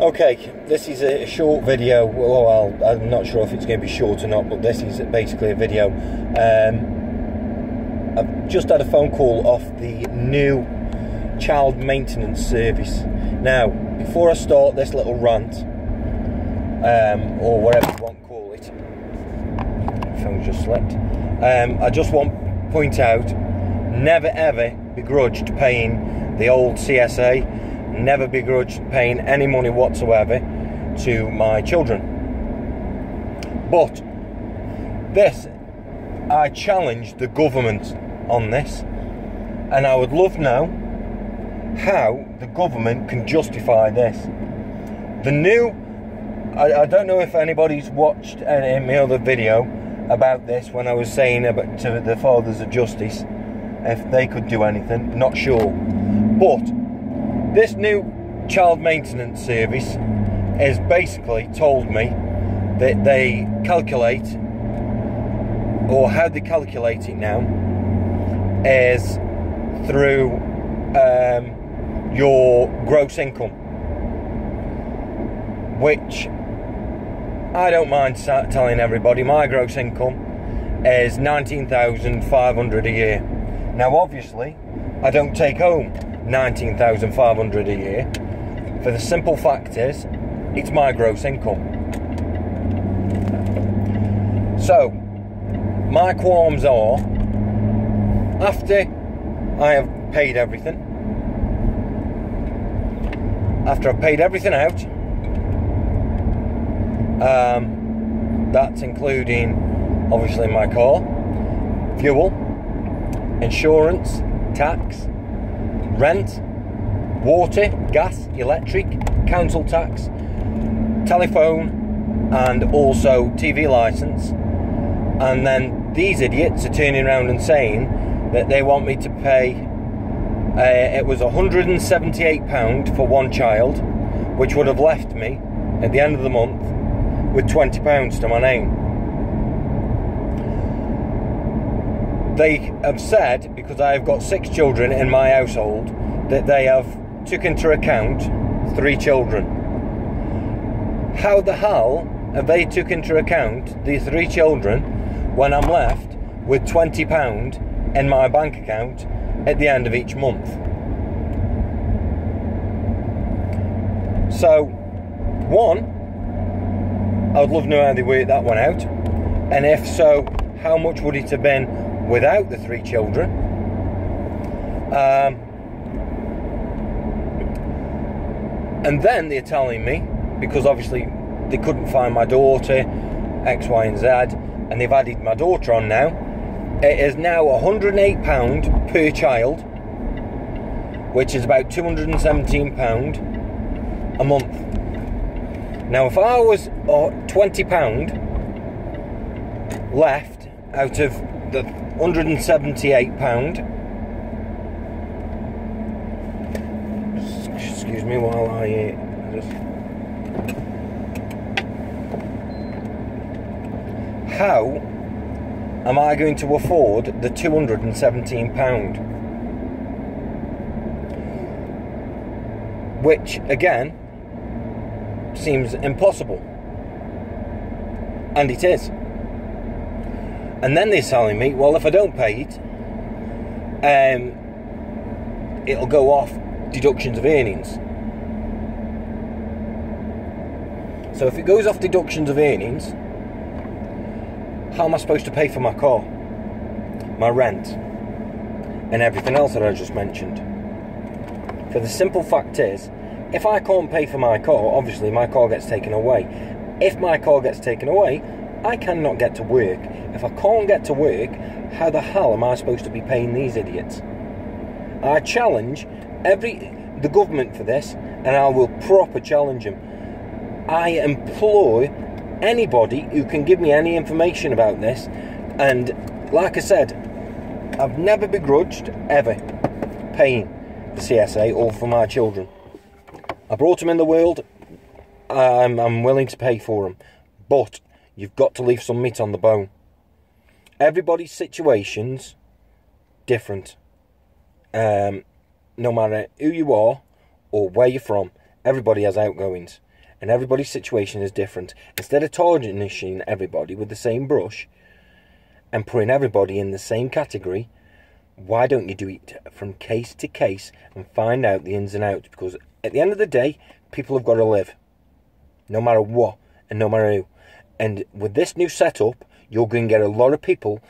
Okay, this is a short video. Well, I'm not sure if it's going to be short or not, but this is basically a video. I've just had a phone call off the new child maintenance service. Now, before I start this little rant, or whatever you want to call it, my phone's just slipped. I just want to point out, never ever begrudged paying the old CSA. Never begrudged paying any money whatsoever to my children. But this, I challenge the government on this, and I would love to know how the government can justify this. The new, I don't know if anybody's watched my other video about this when I was saying about to the Fathers of Justice, if they could do anything, not sure. But this new child maintenance service has basically told me that they calculate, or how they calculate it now, is through your gross income, which I don't mind telling everybody my gross income is $19,500 a year. Now obviously I don't take home $19,500 a year, for the simple fact is it's my gross income. So my qualms are, after I have paid everything, after I've paid everything out, that's including obviously my car, fuel, insurance, tax, rent, water, gas, electric, council tax, telephone, and also TV licence. And then these idiots are turning around and saying that they want me to pay, it was £178 for one child, which would have left me at the end of the month with £20 to my name. They have said, because I have got 6 children in my household, that they have took into account 3 children. How the hell have they took into account the 3 children when I'm left with £20 in my bank account at the end of each month? So, one, I would love to know how they work that one out, and if so, how much would it have been without the 3 children? And then they're telling me, because obviously they couldn't find my daughter, X, Y and Z, and they've added my daughter on now, it is now £108 per child, which is about £217 a month. Now if I was £20 left out of the £178, excuse me while I just, how am I going to afford the £217? Which again seems impossible, and it is. And then they're telling me, well, if I don't pay it, it'll go off deductions of earnings. So if it goes off deductions of earnings, how am I supposed to pay for my car, my rent, and everything else that I just mentioned? For the simple fact is, if I can't pay for my car, obviously my car gets taken away. If my car gets taken away, I cannot get to work. If I can't get to work, how the hell am I supposed to be paying these idiots? I challenge the government for this, and I will proper challenge them. I implore anybody who can give me any information about this, and like I said, I've never begrudged ever paying the CSA or for my children. I brought them in the world, I'm willing to pay for them, but you've got to leave some meat on the bone. Everybody's situation's different. No matter who you are or where you're from, everybody has outgoings. and everybody's situation is different. Instead of tarnishing everybody with the same brush and putting everybody in the same category, why don't you do it from case to case and find out the ins and outs? Because at the end of the day, people have got to live, no matter what and no matter who. And with this new setup, you're going to get a lot of people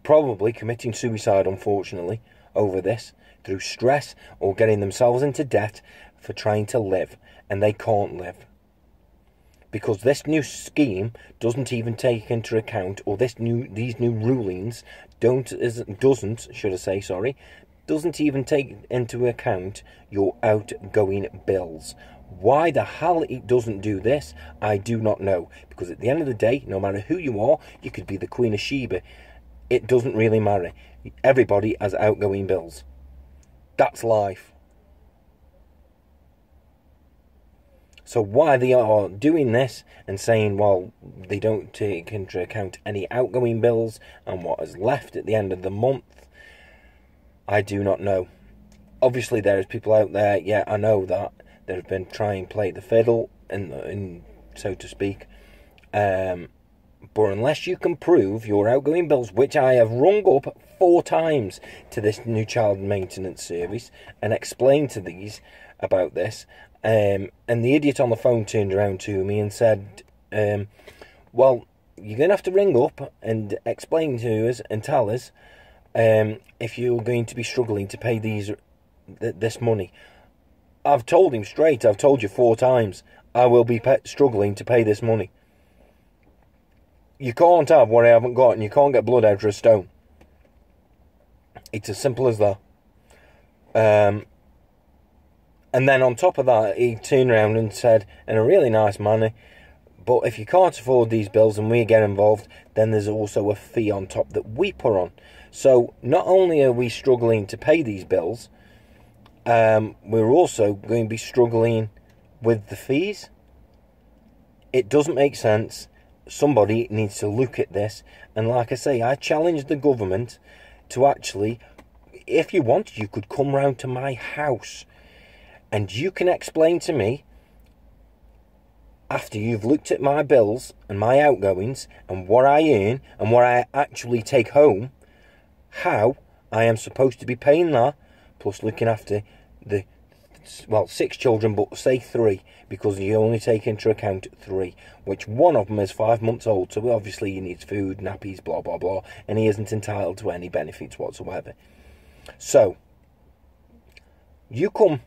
probably committing suicide, unfortunately, over this, through stress or getting themselves into debt for trying to live, and they can't live. Because this new scheme doesn't even take into account, or these new rulings doesn't even take into account your outgoing bills. Why the hell it doesn't do this, I do not know. Because at the end of the day, no matter who you are, you could be the Queen of Sheba. It doesn't really matter. Everybody has outgoing bills. That's life. So why they are doing this and saying, well, they don't take into account any outgoing bills and what is left at the end of the month, I do not know. Obviously, there is people out there, yeah, I know that have been trying to play the fiddle, and so to speak. But unless you can prove your outgoing bills, which I have rung up 4 times to this new child maintenance service and explained to these about this, and the idiot on the phone turned around to me and said, well, you're going to have to ring up and explain to us and tell us if you're going to be struggling to pay this money. I've told him straight, I've told you 4 times, I will be struggling to pay this money. You can't have what I haven't got, and you can't get blood out of a stone. It's as simple as that. And then on top of that, he turned around and said, in a really nice manner, but if you can't afford these bills and we get involved, then there's also a fee on top that we put on. So not only are we struggling to pay these bills, we're also going to be struggling with the fees. It doesn't make sense. Somebody needs to look at this. And like I say, I challenge the government to actually, if you want, you could come round to my house and you can explain to me, after you've looked at my bills and my outgoings and what I earn and what I actually take home, how I am supposed to be paying that, plus looking after the, 6 children, but say 3, because you only take into account 3, which one of them is 5 months old, so obviously he needs food, nappies, blah, blah, blah, and he isn't entitled to any benefits whatsoever. So, you come,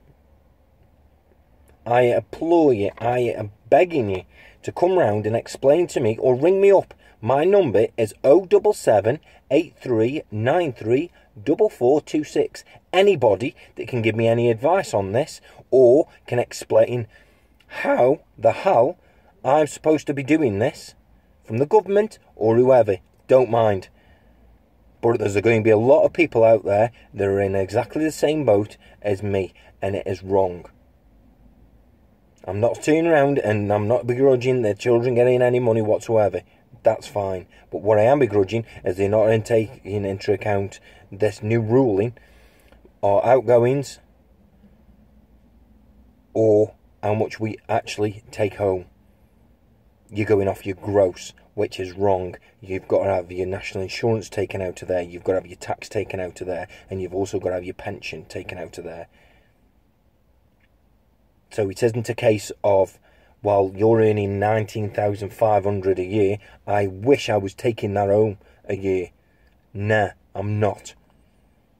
I implore you, I am begging you to come round and explain to me, or ring me up. My number is 077 8393 4426. Anybody that can give me any advice on this, or can explain how the hell I'm supposed to be doing this, from the government or whoever, don't mind. But there's going to be a lot of people out there that are in exactly the same boat as me, and it is wrong. I'm not turning around and I'm not begrudging the children getting any money whatsoever. That's fine. But what I am begrudging is they're not taking into account this new ruling, or outgoings, or how much we actually take home. You're going off your gross, which is wrong. You've got to have your national insurance taken out of there, you've got to have your tax taken out of there, and you've also got to have your pension taken out of there. So it isn't a case of, well, you're earning 19,500 a year, I wish I was taking that home a year. Nah, I'm not.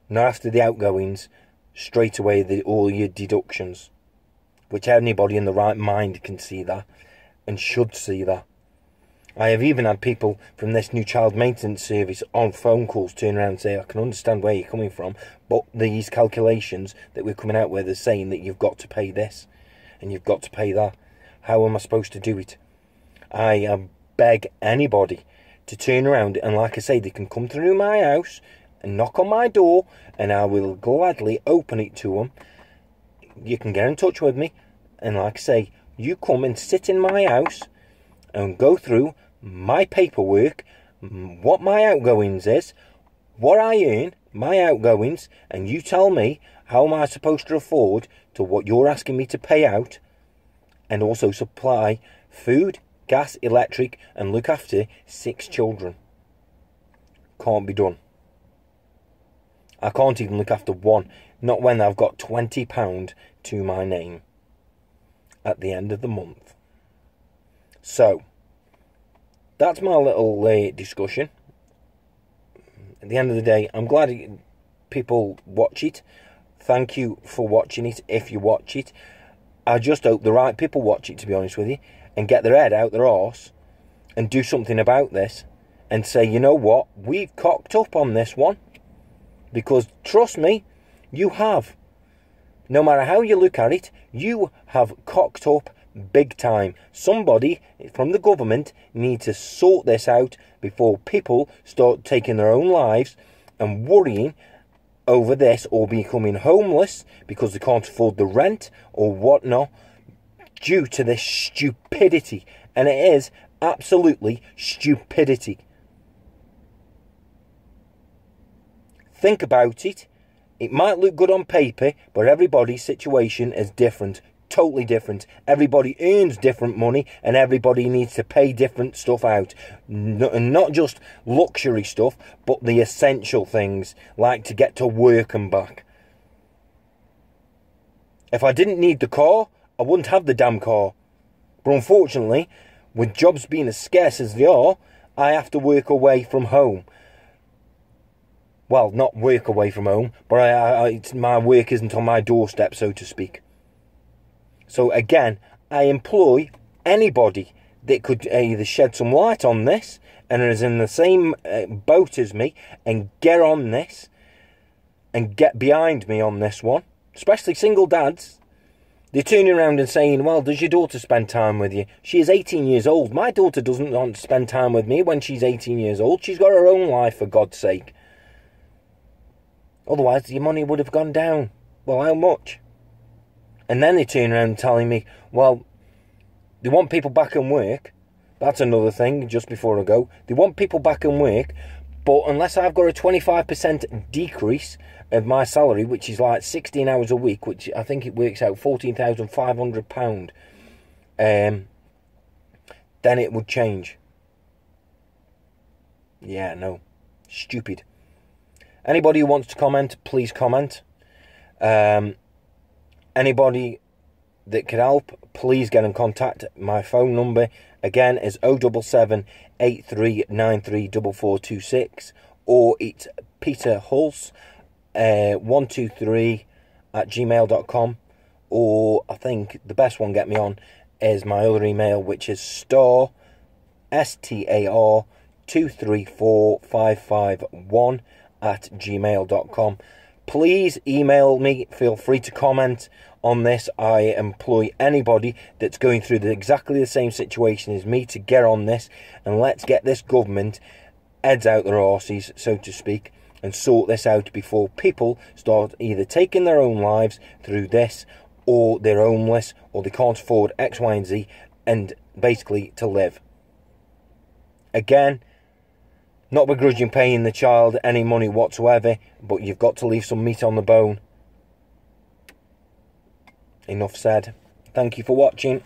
Not after the outgoings, straight away all your deductions. Which anybody in the right mind can see that, and should see that. I have even had people from this new child maintenance service on phone calls turn around and say, I can understand where you're coming from, but these calculations that we're coming out with are saying that you've got to pay this, and you've got to pay that. How am I supposed to do it? I beg anybody to turn around, and like I say, they can come through my house and knock on my door, and I will gladly open it to them. You can get in touch with me, and like I say, you come and sit in my house and go through my paperwork, what my outgoings is, what I earn, my outgoings, and you tell me how am I supposed to afford to what you're asking me to pay out, and also supply food, gas, electric, and look after 6 children. Can't be done. I can't even look after one, not when I've got £20 to my name at the end of the month. So, that's my little discussion. At the end of the day, I'm glad people watch it. Thank you for watching it, if you watch it. I just hope the right people watch it, to be honest with you, and get their head out their arse and do something about this and say, you know what, we've cocked up on this one. Because, trust me, you have. No matter how you look at it, you have cocked up big time. Somebody from the government needs to sort this out before people start taking their own lives and worrying over this or becoming homeless because they can't afford the rent or whatnot due to this stupidity. And it is absolutely stupidity. Think about it. It might look good on paper, but everybody's situation is different. Totally different. Everybody earns different money and everybody needs to pay different stuff out. And not just luxury stuff, but the essential things, like to get to work and back. If I didn't need the car, I wouldn't have the damn car. But unfortunately, with jobs being as scarce as they are, I have to work away from home. Well, not work away from home, but my work isn't on my doorstep, so to speak. So again, I employ anybody that could either shed some light on this and is in the same boat as me and get on this and get behind me on this one. Especially single dads. They're turning around and saying, well, does your daughter spend time with you? She is 18 years old. My daughter doesn't want to spend time with me when she's 18 years old. She's got her own life, for God's sake. Otherwise, your money would have gone down. Well, how much? And then they turn around telling me, well, they want people back in work. That's another thing, just before I go. They want people back in work, but unless I've got a 25% decrease of my salary, which is like 16 hours a week, which I think it works out £14,500, then it would change. Yeah, no. Stupid. Anybody who wants to comment, please comment. Anybody that could help, please get in contact. My phone number, again, is 077 8393 4426, or it's Peter Hulse 123 at gmail.com, or I think the best one to get me on is my other email, which is star 234551 at gmail.com. Please email me. Feel free to comment on this. I employ anybody that's going through exactly the same situation as me to get on this, and let's get this government heads out their arses, so to speak, and sort this out before people start either taking their own lives through this, or they're homeless, or they can't afford X, Y, and Z, and basically to live. Again, not begrudging paying the child any money whatsoever, but you've got to leave some meat on the bone. Enough said. Thank you for watching.